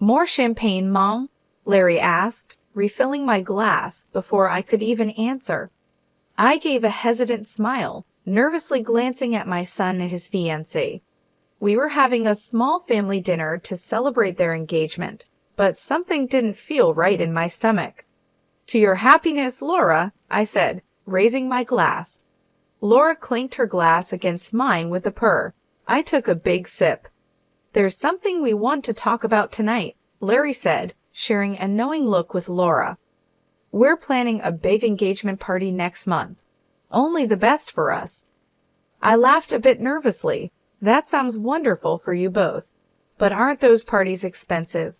More champagne, Mom? Larry asked, refilling my glass before I could even answer. I gave a hesitant smile, nervously glancing at my son and his fiancée. We were having a small family dinner to celebrate their engagement, but something didn't feel right in my stomach. To your happiness, Laura, I said, raising my glass. Laura clinked her glass against mine with a purr. I took a big sip. There's something we want to talk about tonight, Larry said, sharing a knowing look with Laura. We're planning a big engagement party next month. Only the best for us. I laughed a bit nervously. That sounds wonderful for you both. But aren't those parties expensive?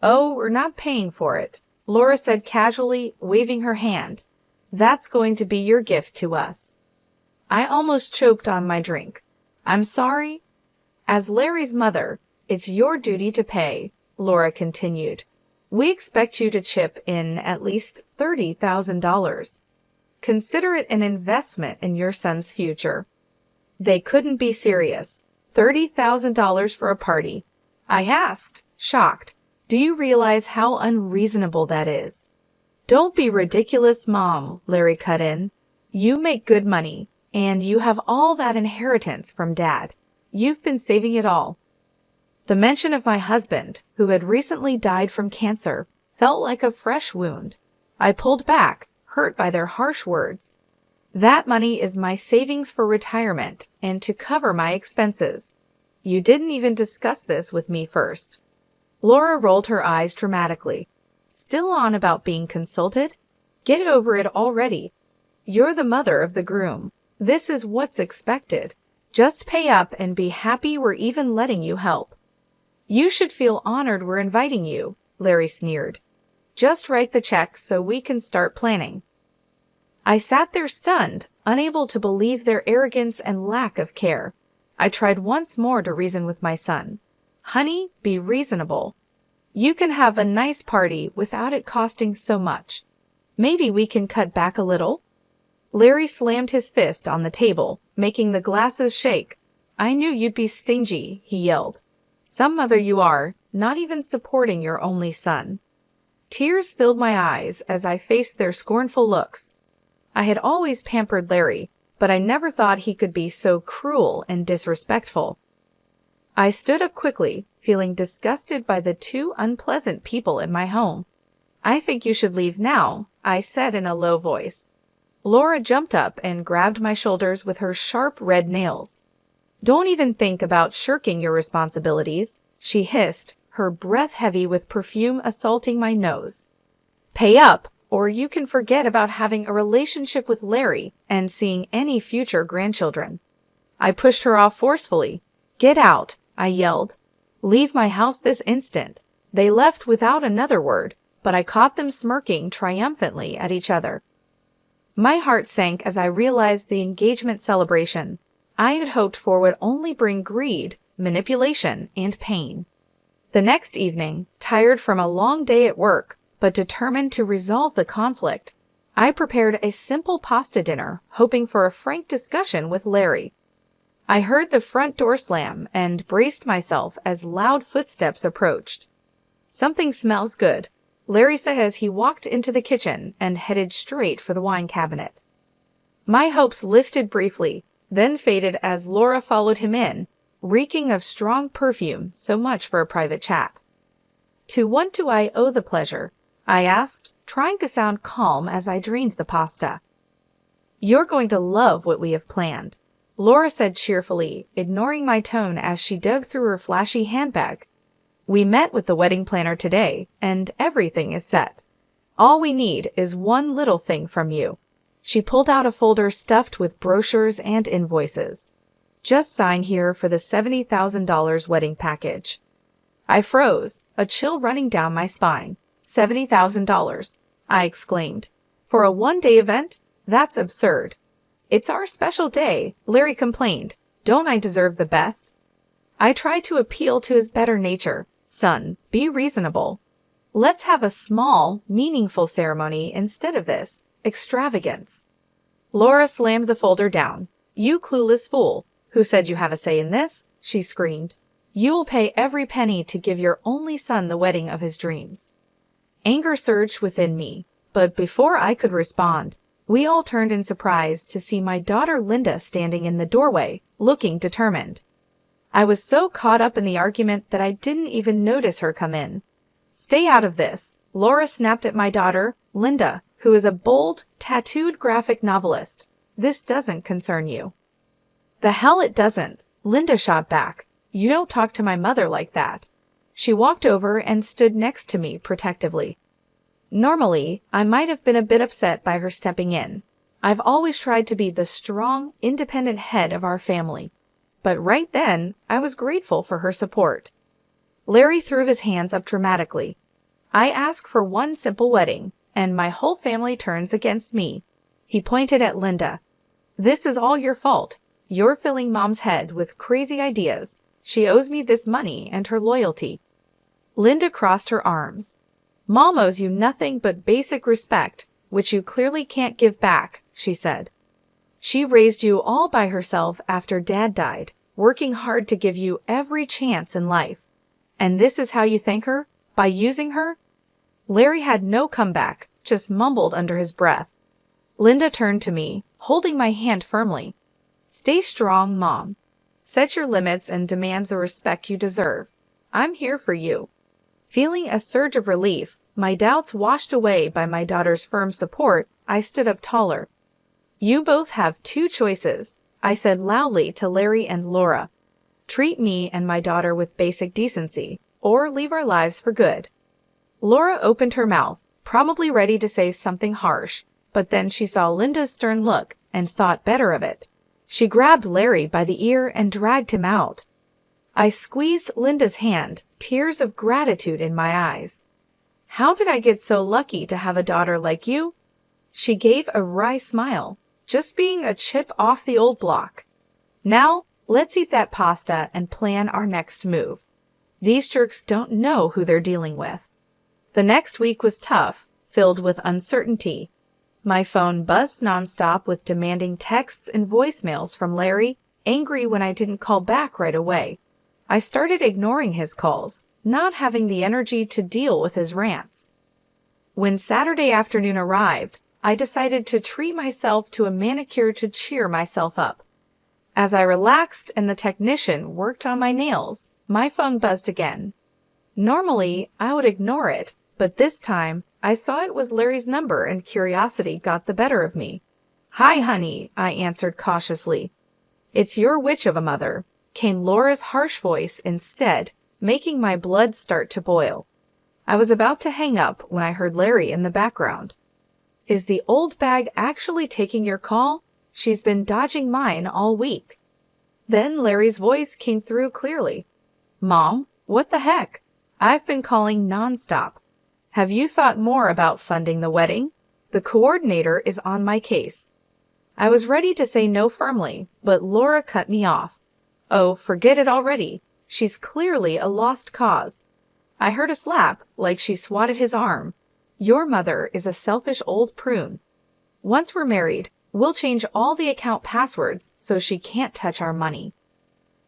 Oh, we're not paying for it, Laura said casually, waving her hand. That's going to be your gift to us. I almost choked on my drink. I'm sorry. As Larry's mother, it's your duty to pay, Laura continued. We expect you to chip in at least $30,000. Consider it an investment in your son's future. They couldn't be serious. $30,000 for a party. I asked, shocked. Do you realize how unreasonable that is? Don't be ridiculous, Mom, Larry cut in. You make good money, and you have all that inheritance from Dad. You've been saving it all. The mention of my husband, who had recently died from cancer, felt like a fresh wound. I pulled back, hurt by their harsh words. That money is my savings for retirement and to cover my expenses. You didn't even discuss this with me first. Laura rolled her eyes dramatically. Still on about being consulted? Get over it already. You're the mother of the groom. This is what's expected. Just pay up and be happy we're even letting you help. You should feel honored we're inviting you, Larry sneered. Just write the check so we can start planning. I sat there stunned, unable to believe their arrogance and lack of care. I tried once more to reason with my son. Honey, be reasonable. You can have a nice party without it costing so much. Maybe we can cut back a little? Larry slammed his fist on the table, making the glasses shake. I knew you'd be stingy, he yelled. Some mother you are, not even supporting your only son. Tears filled my eyes as I faced their scornful looks. I had always pampered Larry, but I never thought he could be so cruel and disrespectful. I stood up quickly, feeling disgusted by the two unpleasant people in my home. I think you should leave now, I said in a low voice. Laura jumped up and grabbed my shoulders with her sharp red nails. Don't even think about shirking your responsibilities, she hissed, her breath heavy with perfume assaulting my nose. Pay up, or you can forget about having a relationship with Larry and seeing any future grandchildren. I pushed her off forcefully. Get out, I yelled. Leave my house this instant. They left without another word, but I caught them smirking triumphantly at each other. My heart sank as I realized the engagement celebration I had hoped for would only bring greed, manipulation, and pain. The next evening, tired from a long day at work, but determined to resolve the conflict, I prepared a simple pasta dinner, hoping for a frank discussion with Larry. I heard the front door slam and braced myself as loud footsteps approached. Something smells good, Larry said as he walked into the kitchen and headed straight for the wine cabinet. My hopes lifted briefly, then faded as Laura followed him in, reeking of strong perfume, so much for a private chat. To what do I owe the pleasure? I asked, trying to sound calm as I drained the pasta. You're going to love what we have planned, Laura said cheerfully, ignoring my tone as she dug through her flashy handbag. We met with the wedding planner today, and everything is set. All we need is one little thing from you. She pulled out a folder stuffed with brochures and invoices. Just sign here for the $70,000 wedding package. I froze, a chill running down my spine. $70,000, I exclaimed. For a one-day event? That's absurd. It's our special day, Larry complained. Don't I deserve the best? I tried to appeal to his better nature. Son, be reasonable. Let's have a small, meaningful ceremony instead of this extravagance. Laura slammed the folder down. You clueless fool. Who said you have a say in this? She screamed. You'll pay every penny to give your only son the wedding of his dreams." Anger surged within me, but before I could respond, we all turned in surprise to see my daughter Linda standing in the doorway, looking determined. I was so caught up in the argument that I didn't even notice her come in. "Stay out of this," Laura snapped at my daughter, Linda, who is a bold, tattooed graphic novelist. "This doesn't concern you." "The hell it doesn't," Linda shot back. "You don't talk to my mother like that." She walked over and stood next to me protectively. Normally, I might have been a bit upset by her stepping in. I've always tried to be the strong, independent head of our family. But right then, I was grateful for her support. Larry threw his hands up dramatically. "I ask for one simple wedding, and my whole family turns against me." He pointed at Linda. "This is all your fault. You're filling Mom's head with crazy ideas. She owes me this money and her loyalty." Linda crossed her arms. "Mom owes you nothing but basic respect, which you clearly can't give back," she said. "She raised you all by herself after Dad died, working hard to give you every chance in life. And this is how you thank her? By using her?" Larry had no comeback, just mumbled under his breath. Linda turned to me, holding my hand firmly. "Stay strong, Mom. Set your limits and demand the respect you deserve. I'm here for you." Feeling a surge of relief, my doubts washed away by my daughter's firm support, I stood up taller. "You both have two choices," I said loudly to Larry and Laura. "Treat me and my daughter with basic decency, or leave our lives for good." Laura opened her mouth, probably ready to say something harsh, but then she saw Linda's stern look and thought better of it. She grabbed Larry by the ear and dragged him out. I squeezed Linda's hand, tears of gratitude in my eyes. "How did I get so lucky to have a daughter like you?" She gave a wry smile. "Just being a chip off the old block. Now, let's eat that pasta and plan our next move. These jerks don't know who they're dealing with." The next week was tough, filled with uncertainty. My phone buzzed nonstop with demanding texts and voicemails from Larry, angry when I didn't call back right away. I started ignoring his calls, not having the energy to deal with his rants. When Saturday afternoon arrived, I decided to treat myself to a manicure to cheer myself up. As I relaxed and the technician worked on my nails, my phone buzzed again. Normally, I would ignore it, but this time, I saw it was Larry's number and curiosity got the better of me. "Hi, honey," I answered cautiously. "It's your witch of a mother," came Laura's harsh voice instead, making my blood start to boil. I was about to hang up when I heard Larry in the background. "Is the old bag actually taking your call? She's been dodging mine all week." Then Larry's voice came through clearly. "Mom, what the heck? I've been calling nonstop. Have you thought more about funding the wedding? The coordinator is on my case." I was ready to say no firmly, but Laura cut me off. "Oh, forget it already. She's clearly a lost cause." I heard a slap, like she swatted his arm. "Your mother is a selfish old prune. Once we're married, we'll change all the account passwords so she can't touch our money."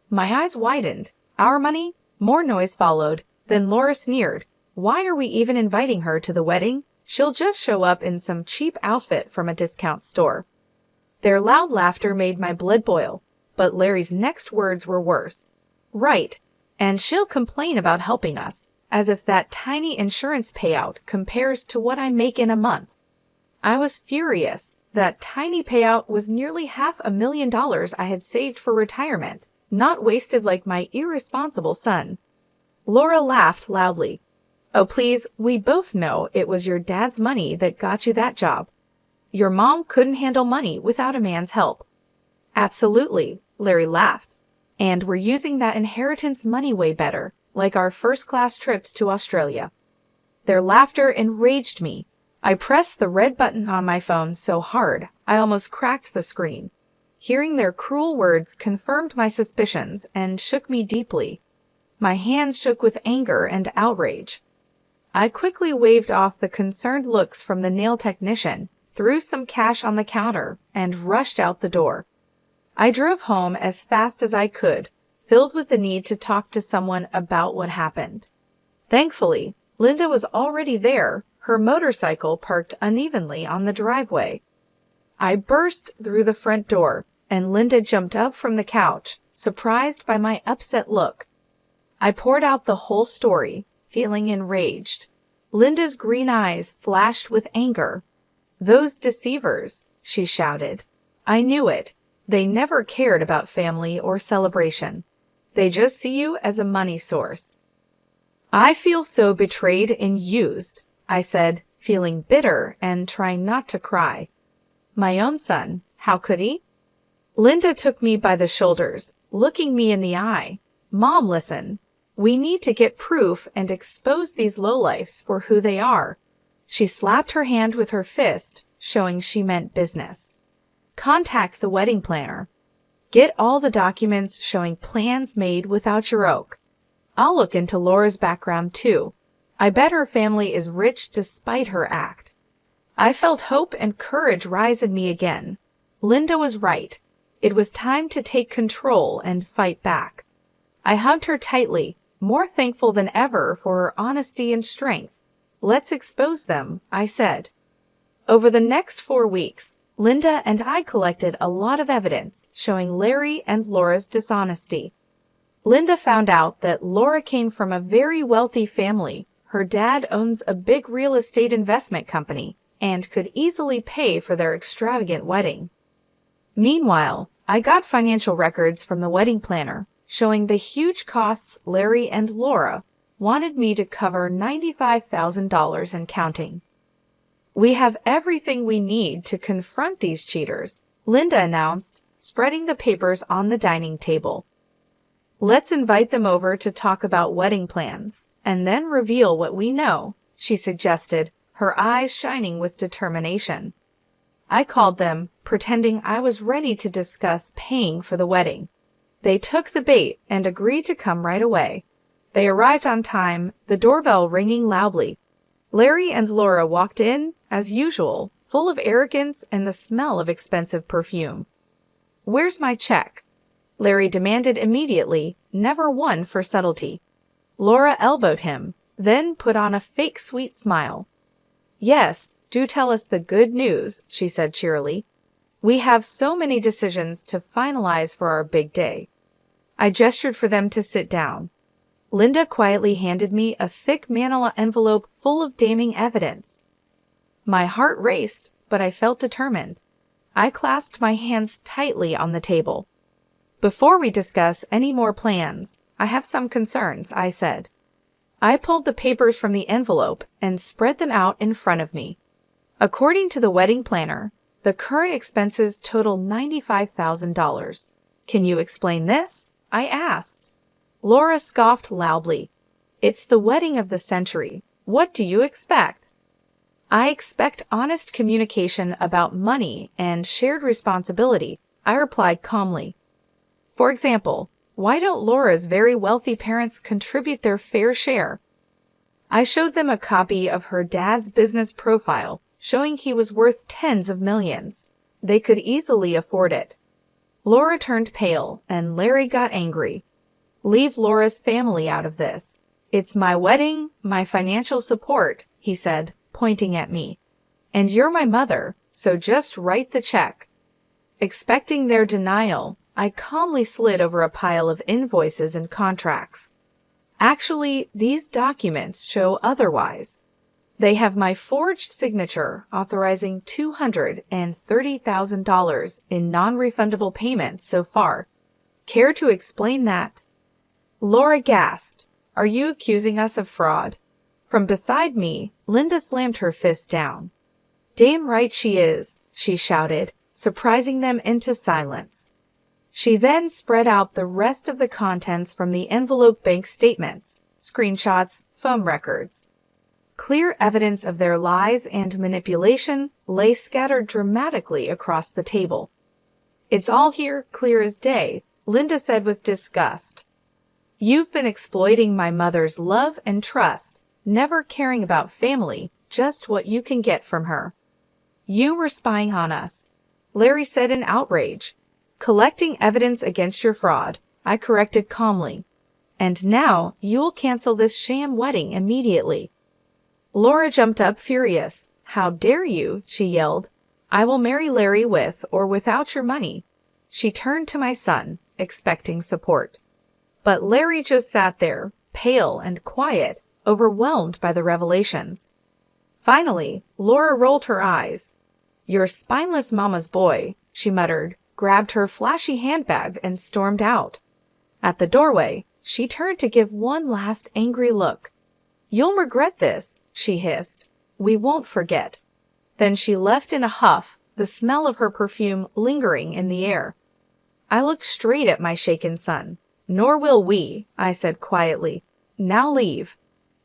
My eyes widened. "Our money?" More noise followed. Then Laura sneered. "Why are we even inviting her to the wedding? She'll just show up in some cheap outfit from a discount store." Their loud laughter made my blood boil, but Larry's next words were worse. "Right, and she'll complain about helping us, as if that tiny insurance payout compares to what I make in a month." I was furious. That tiny payout was nearly $500,000 I had saved for retirement, not wasted like my irresponsible son. Laura laughed loudly. "Oh, please, we both know it was your dad's money that got you that job. Your mom couldn't handle money without a man's help." "Absolutely," Larry laughed. "And we're using that inheritance money way better, like our first-class trips to Australia." Their laughter enraged me. I pressed the red button on my phone so hard, I almost cracked the screen. Hearing their cruel words confirmed my suspicions and shook me deeply. My hands shook with anger and outrage. I quickly waved off the concerned looks from the nail technician, threw some cash on the counter, and rushed out the door. I drove home as fast as I could, filled with the need to talk to someone about what happened. Thankfully, Linda was already there, her motorcycle parked unevenly on the driveway. I burst through the front door, and Linda jumped up from the couch, surprised by my upset look. I poured out the whole story, feeling enraged. Linda's green eyes flashed with anger. "Those deceivers," she shouted. "I knew it. They never cared about family or celebration. They just see you as a money source." "I feel so betrayed and used," I said, feeling bitter and trying not to cry. "My own son, how could he?" Linda took me by the shoulders, looking me in the eye. "Mom, listen. We need to get proof and expose these lowlifes for who they are." She slapped her hand with her fist, showing she meant business. "Contact the wedding planner. Get all the documents showing plans made without your oak. I'll look into Laura's background too. I bet her family is rich despite her act." I felt hope and courage rise in me again. Linda was right. It was time to take control and fight back. I hugged her tightly, more thankful than ever for her honesty and strength. "Let's expose them," I said. Over the next 4 weeks, Linda and I collected a lot of evidence showing Larry and Laura's dishonesty. Linda found out that Laura came from a very wealthy family. Her dad owns a big real estate investment company and could easily pay for their extravagant wedding. Meanwhile, I got financial records from the wedding planner showing the huge costs Larry and Laura wanted me to cover $95,000 and counting. "We have everything we need to confront these cheaters," Linda announced, spreading the papers on the dining table. "Let's invite them over to talk about wedding plans, and then reveal what we know," she suggested, her eyes shining with determination. I called them, pretending I was ready to discuss paying for the wedding. They took the bait and agreed to come right away. They arrived on time, the doorbell ringing loudly. Larry and Laura walked in, as usual, full of arrogance and the smell of expensive perfume. "Where's my check?" Larry demanded immediately, never one for subtlety. Laura elbowed him, then put on a fake sweet smile. "Yes, do tell us the good news," she said cheerily. "We have so many decisions to finalize for our big day." I gestured for them to sit down. Linda quietly handed me a thick manila envelope full of damning evidence. My heart raced, but I felt determined. I clasped my hands tightly on the table. "Before we discuss any more plans, I have some concerns," I said. I pulled the papers from the envelope and spread them out in front of me. According to the wedding planner, the current expenses total $95,000. "Can you explain this?" I asked. Laura scoffed loudly. "It's the wedding of the century. What do you expect?" "I expect honest communication about money and shared responsibility," I replied calmly. "For example, why don't Laura's very wealthy parents contribute their fair share?" I showed them a copy of her dad's business profile, showing he was worth tens of millions. They could easily afford it. Laura turned pale, and Larry got angry. "Leave Laura's family out of this. It's my wedding, my financial support," he said, pointing at me. "And you're my mother, so just write the check." Expecting their denial, I calmly slid over a pile of invoices and contracts. Actually, these documents show otherwise. They have my forged signature authorizing $230,000 in non-refundable payments so far. Care to explain that? Laura gasped. "Are you accusing us of fraud?" From beside me, Linda slammed her fist down. "Damn right she is," she shouted, surprising them into silence. She then spread out the rest of the contents from the envelope: bank statements, screenshots, phone records. Clear evidence of their lies and manipulation lay scattered dramatically across the table. "It's all here, clear as day," Linda said with disgust. "You've been exploiting my mother's love and trust, never caring about family, just what you can get from her." "You were spying on us," Larry said in outrage. "Collecting evidence against your fraud. I corrected calmly. And now you'll cancel this sham wedding immediately. Laura jumped up furious. How dare you, she yelled. I will marry Larry with or without your money. She turned to my son, expecting support. But Larry just sat there, pale and quiet, overwhelmed by the revelations. Finally, Laura rolled her eyes. Your spineless mama's boy, she muttered, grabbed her flashy handbag and stormed out. At the doorway, she turned to give one last angry look. You'll regret this, she hissed. We won't forget. Then she left in a huff, the smell of her perfume lingering in the air. I looked straight at my shaken son. Nor will we, I said quietly. Now leave.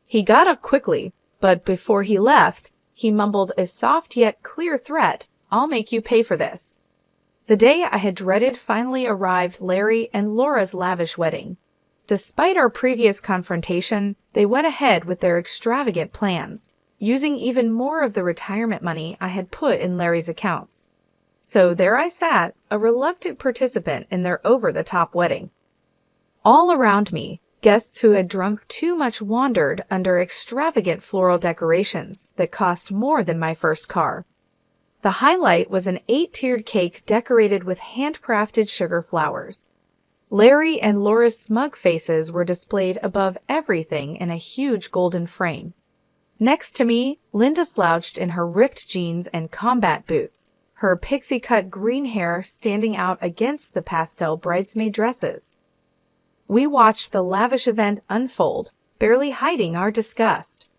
He got up quickly, but before he left, he mumbled a soft yet clear threat. I'll make you pay for this. The day I had dreaded finally arrived. Larry and Laura's lavish wedding. Despite our previous confrontation, they went ahead with their extravagant plans, using even more of the retirement money I had put in Larry's accounts. So there I sat, a reluctant participant in their over-the-top wedding. All around me, guests who had drunk too much wandered under extravagant floral decorations that cost more than my first car. The highlight was an 8-tiered cake decorated with handcrafted sugar flowers. Larry and Laura's smug faces were displayed above everything in a huge golden frame. Next to me, Linda slouched in her ripped jeans and combat boots, her pixie-cut green hair standing out against the pastel bridesmaid dresses. We watched the lavish event unfold, barely hiding our disgust.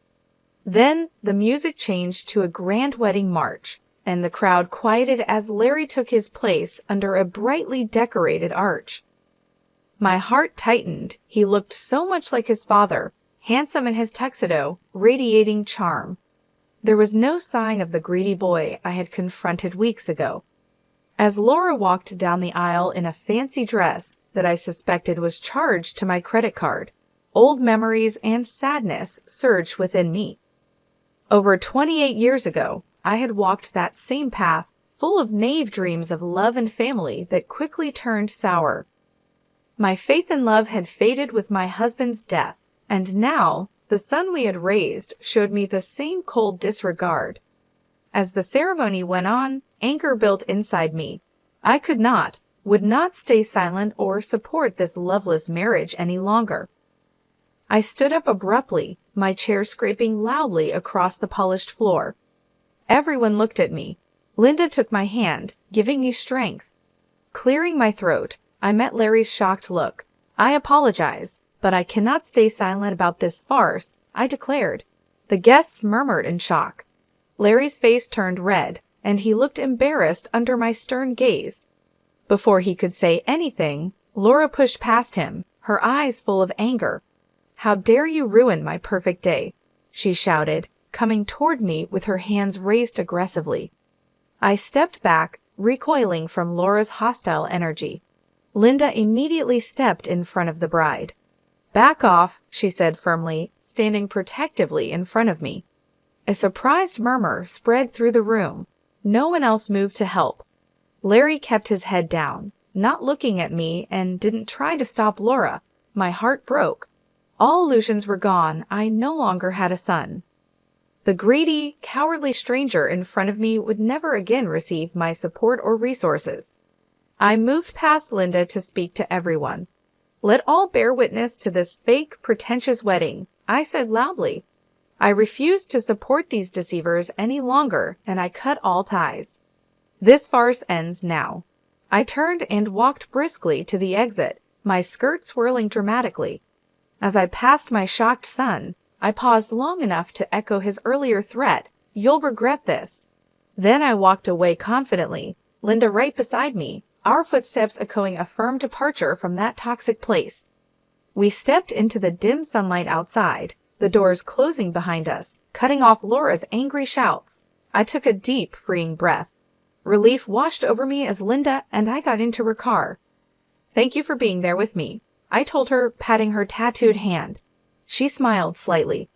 Then the music changed to a grand wedding march, and the crowd quieted as Larry took his place under a brightly decorated arch. My heart tightened. He looked so much like his father, handsome in his tuxedo, radiating charm. There was no sign of the greedy boy I had confronted weeks ago. As Laura walked down the aisle in a fancy dress that I suspected was charged to my credit card, old memories and sadness surged within me. Over 28 years ago, I had walked that same path, full of naive dreams of love and family that quickly turned sour. My faith in love had faded with my husband's death, and now the son we had raised showed me the same cold disregard. As the ceremony went on, anger built inside me. I would not stay silent or support this loveless marriage any longer. I stood up abruptly, my chair scraping loudly across the polished floor. Everyone looked at me. Linda took my hand, giving me strength. Clearing my throat, I met Larry's shocked look. I apologize, but I cannot stay silent about this farce, I declared. The guests murmured in shock. Larry's face turned red, and he looked embarrassed under my stern gaze. Before he could say anything, Laura pushed past him, her eyes full of anger. How dare you ruin my perfect day, she shouted, coming toward me with her hands raised aggressively. I stepped back, recoiling from Laura's hostile energy. Linda immediately stepped in front of the bride. Back off, she said firmly, standing protectively in front of me. A surprised murmur spread through the room. No one else moved to help. Larry kept his head down, not looking at me, and didn't try to stop Laura. My heart broke. All illusions were gone. I no longer had a son. The greedy, cowardly stranger in front of me would never again receive my support or resources. I moved past Linda to speak to everyone. Let all bear witness to this fake, pretentious wedding, I said loudly. I refused to support these deceivers any longer, and I cut all ties. This farce ends now. I turned and walked briskly to the exit, my skirt swirling dramatically. As I passed my shocked son, I paused long enough to echo his earlier threat, "You'll regret this." Then I walked away confidently, Linda right beside me, our footsteps echoing a firm departure from that toxic place. We stepped into the dim sunlight outside, the doors closing behind us, cutting off Laura's angry shouts. I took a deep, freeing breath. Relief washed over me as Linda and I got into her car. "Thank you for being there with me," I told her, patting her tattooed hand. She smiled slightly.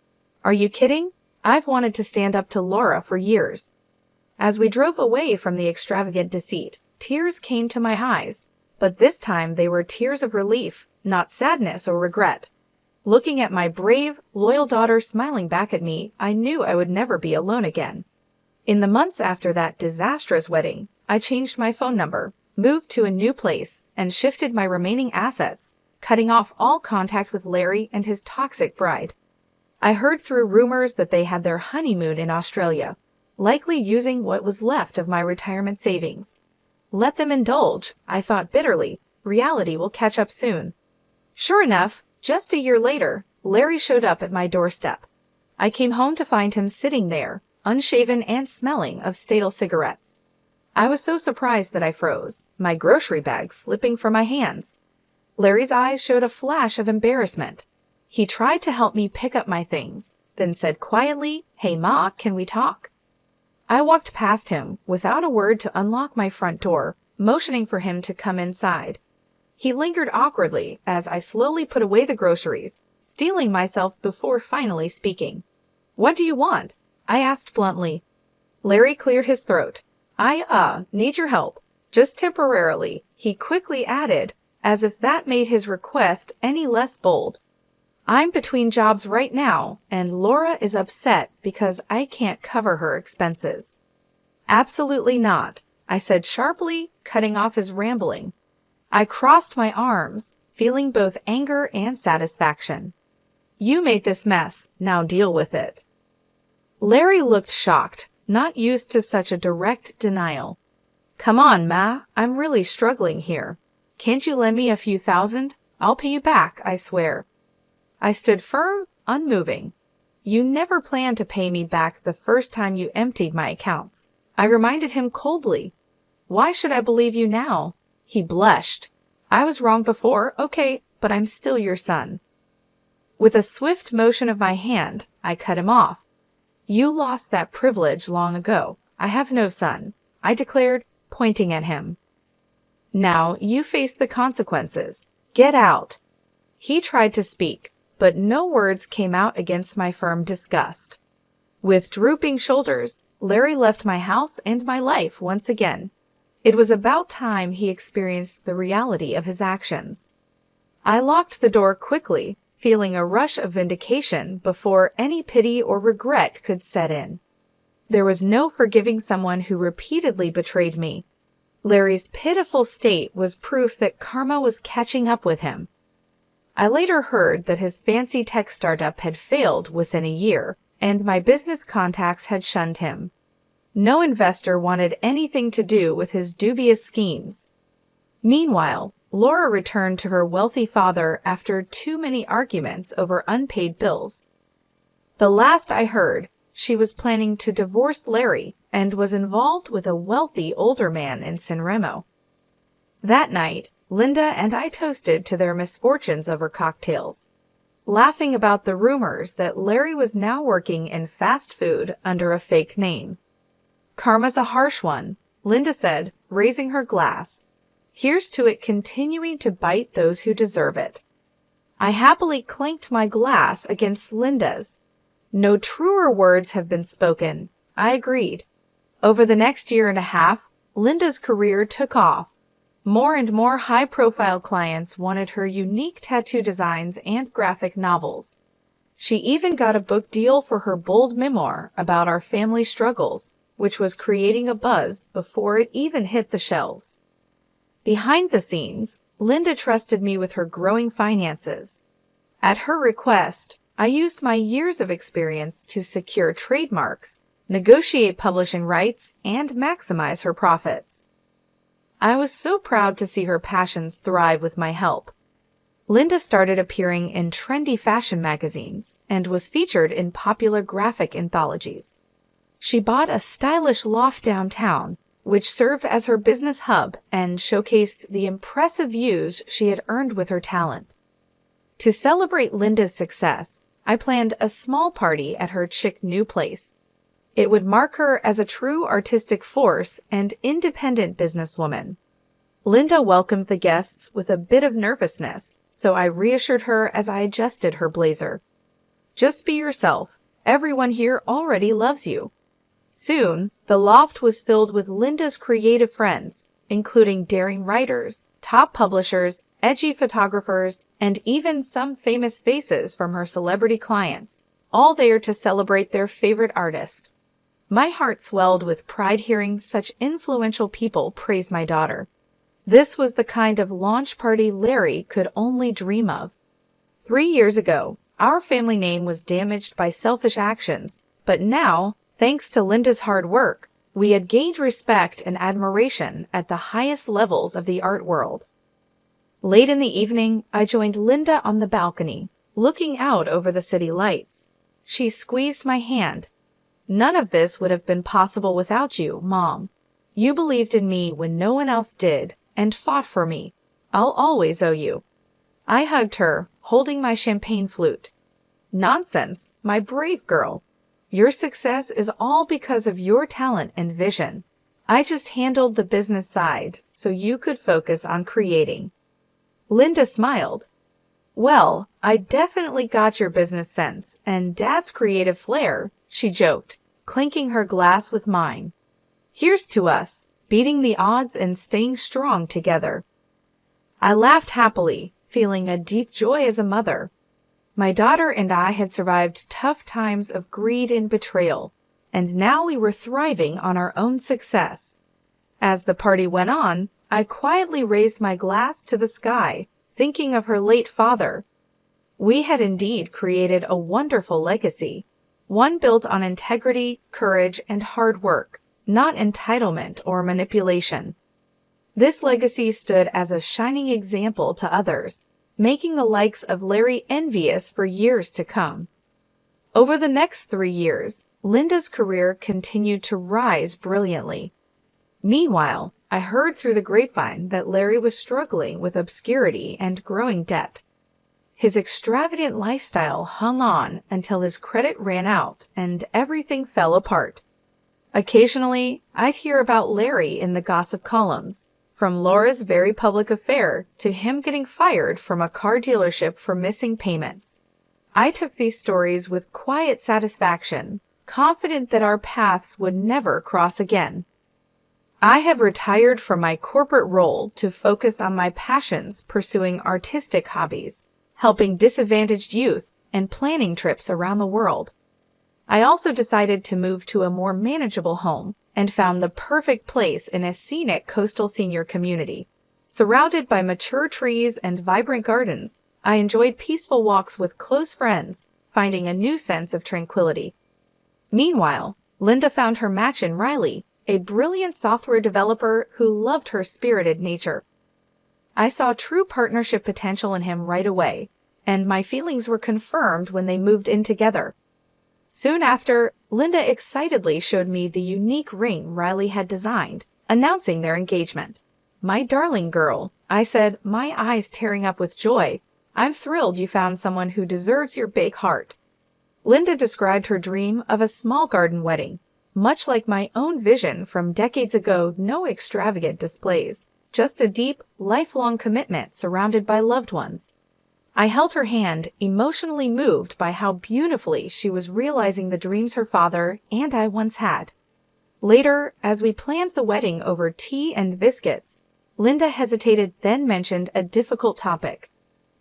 "Are you kidding? I've wanted to stand up to Laura for years." As we drove away from the extravagant deceit, tears came to my eyes. but this time they were tears of relief, not sadness or regret. Looking at my brave, loyal daughter smiling back at me, I knew I would never be alone again. In the months after that disastrous wedding, I changed my phone number, moved to a new place, and shifted my remaining assets, cutting off all contact with Larry and his toxic bride. I heard through rumors that they had their honeymoon in Australia, likely using what was left of my retirement savings. Let them indulge, I thought bitterly. Reality will catch up soon. Sure enough, just a year later, Larry showed up at my doorstep. I came home to find him sitting there, unshaven and smelling of stale cigarettes. I was so surprised that I froze, my grocery bag slipping from my hands. Larry's eyes showed a flash of embarrassment. He tried to help me pick up my things, then said quietly, "Hey Ma, can we talk?" I walked past him, without a word, to unlock my front door, motioning for him to come inside. He lingered awkwardly as I slowly put away the groceries, steeling myself before finally speaking. "What do you want?" I asked bluntly. Larry cleared his throat. I need your help. Just temporarily," he quickly added, as if that made his request any less bold. "I'm between jobs right now, and Laura is upset because I can't cover her expenses." "Absolutely not," I said sharply, cutting off his rambling. I crossed my arms, feeling both anger and satisfaction. "You made this mess, now deal with it." Larry looked shocked, not used to such a direct denial. "Come on, Ma, I'm really struggling here. Can't you lend me a few thousand? I'll pay you back, I swear." I stood firm, unmoving. "You never planned to pay me back the first time you emptied my accounts," I reminded him coldly. "Why should I believe you now?" He blushed. "I was wrong before, okay, but I'm still your son." With a swift motion of my hand, I cut him off. "You lost that privilege long ago. I have no son," I declared, pointing at him. "Now you face the consequences. Get out." He tried to speak, but no words came out against my firm disgust. With drooping shoulders, Larry left my house and my life once again. It was about time he experienced the reality of his actions. I locked the door quickly, feeling a rush of vindication before any pity or regret could set in. There was no forgiving someone who repeatedly betrayed me. Larry's pitiful state was proof that karma was catching up with him. I later heard that his fancy tech startup had failed within a year, and my business contacts had shunned him. No investor wanted anything to do with his dubious schemes. Meanwhile, Laura returned to her wealthy father after too many arguments over unpaid bills. The last I heard, she was planning to divorce Larry and was involved with a wealthy older man in San Remo. That night, Linda and I toasted to their misfortunes over cocktails, laughing about the rumors that Larry was now working in fast food under a fake name. "Karma's a harsh one," Linda said, raising her glass. "Here's to it continuing to bite those who deserve it." I happily clanked my glass against Linda's. "No truer words have been spoken," I agreed. Over the next year and a half, Linda's career took off. More and more high-profile clients wanted her unique tattoo designs and graphic novels. She even got a book deal for her bold memoir about our family struggles, which was creating a buzz before it even hit the shelves. Behind the scenes, Linda trusted me with her growing finances. At her request, I used my years of experience to secure trademarks, negotiate publishing rights, and maximize her profits. I was so proud to see her passions thrive with my help. Linda started appearing in trendy fashion magazines and was featured in popular graphic anthologies. She bought a stylish loft downtown, which served as her business hub and showcased the impressive views she had earned with her talent. To celebrate Linda's success, I planned a small party at her chic new place. It would mark her as a true artistic force and independent businesswoman. Linda welcomed the guests with a bit of nervousness, so I reassured her as I adjusted her blazer. "Just be yourself. Everyone here already loves you." Soon, the loft was filled with Linda's creative friends, including daring writers, top publishers, edgy photographers, and even some famous faces from her celebrity clients, all there to celebrate their favorite artist. My heart swelled with pride hearing such influential people praise my daughter. This was the kind of launch party Larry could only dream of. 3 years ago, our family name was damaged by selfish actions, but now, thanks to Linda's hard work, we had gained respect and admiration at the highest levels of the art world. Late in the evening, I joined Linda on the balcony, looking out over the city lights. She squeezed my hand. "None of this would have been possible without you, Mom. You believed in me when no one else did, and fought for me. I'll always owe you." I hugged her, holding my champagne flute. "Nonsense, my brave girl. Your success is all because of your talent and vision. I just handled the business side, so you could focus on creating." Linda smiled. "Well, I definitely got your business sense and Dad's creative flair," she joked, clinking her glass with mine. "Here's to us, beating the odds and staying strong together." I laughed happily, feeling a deep joy as a mother. My daughter and I had survived tough times of greed and betrayal, and now we were thriving on our own success. As the party went on, I quietly raised my glass to the sky, thinking of her late father. We had indeed created a wonderful legacy, one built on integrity, courage, and hard work, not entitlement or manipulation. This legacy stood as a shining example to others, making the likes of Larry envious for years to come. Over the next 3 years, Linda's career continued to rise brilliantly. Meanwhile, I heard through the grapevine that Larry was struggling with obscurity and growing debt. His extravagant lifestyle hung on until his credit ran out and everything fell apart. Occasionally, I'd hear about Larry in the gossip columns, from Laura's very public affair to him getting fired from a car dealership for missing payments. I took these stories with quiet satisfaction, confident that our paths would never cross again. I had retired from my corporate role to focus on my passions, pursuing artistic hobbies, helping disadvantaged youth, and planning trips around the world. I also decided to move to a more manageable home and found the perfect place in a scenic coastal senior community. Surrounded by mature trees and vibrant gardens, I enjoyed peaceful walks with close friends, finding a new sense of tranquility. Meanwhile, Linda found her match in Riley, a brilliant software developer who loved her spirited nature. I saw true partnership potential in him right away, and my feelings were confirmed when they moved in together. Soon after, Linda excitedly showed me the unique ring Riley had designed, announcing their engagement. "My darling girl," I said, my eyes tearing up with joy, "I'm thrilled you found someone who deserves your big heart." Linda described her dream of a small garden wedding, much like my own vision from decades ago. No extravagant displays, just a deep, lifelong commitment surrounded by loved ones. I held her hand, emotionally moved by how beautifully she was realizing the dreams her father and I once had. Later, as we planned the wedding over tea and biscuits, Linda hesitated, then mentioned a difficult topic.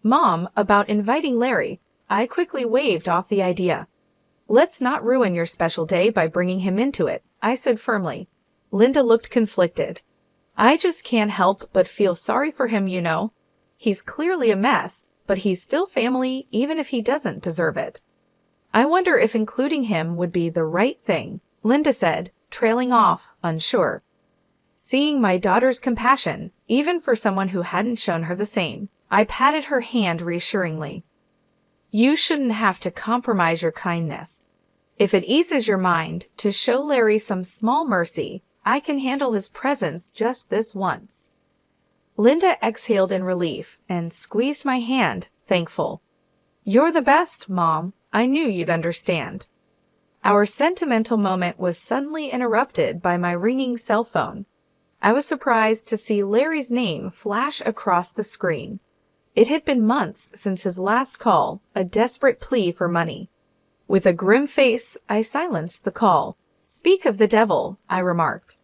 "Mom, about inviting Larry." I quickly waved off the idea. "Let's not ruin your special day by bringing him into it," I said firmly. Linda looked conflicted. "I just can't help but feel sorry for him, you know. He's clearly a mess, but he's still family even if he doesn't deserve it." "I wonder if including him would be the right thing," Linda said, trailing off, unsure. Seeing my daughter's compassion, even for someone who hadn't shown her the same, I patted her hand reassuringly. "You shouldn't have to compromise your kindness. If it eases your mind to show Larry some small mercy, I can handle his presence just this once." Linda exhaled in relief and squeezed my hand, thankful. "You're the best, Mom. I knew you'd understand." Our sentimental moment was suddenly interrupted by my ringing cell phone. I was surprised to see Larry's name flash across the screen. It had been months since his last call, a desperate plea for money. With a grim face, I silenced the call. "Speak of the devil," I remarked.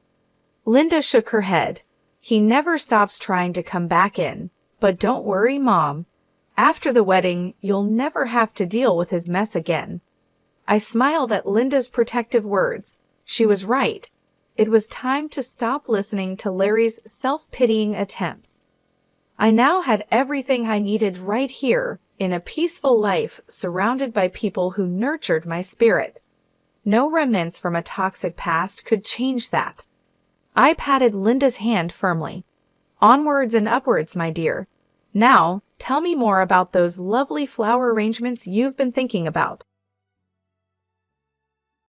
Linda shook her head. He never stops trying to come back in. But don't worry, Mom. After the wedding, you'll never have to deal with his mess again." I smiled at Linda's protective words. She was right. It was time to stop listening to Larry's self-pitying attempts. I now had everything I needed right here, in a peaceful life surrounded by people who nurtured my spirit. No remnants from a toxic past could change that. I patted Linda's hand firmly. "Onwards and upwards, my dear. Now, tell me more about those lovely flower arrangements you've been thinking about."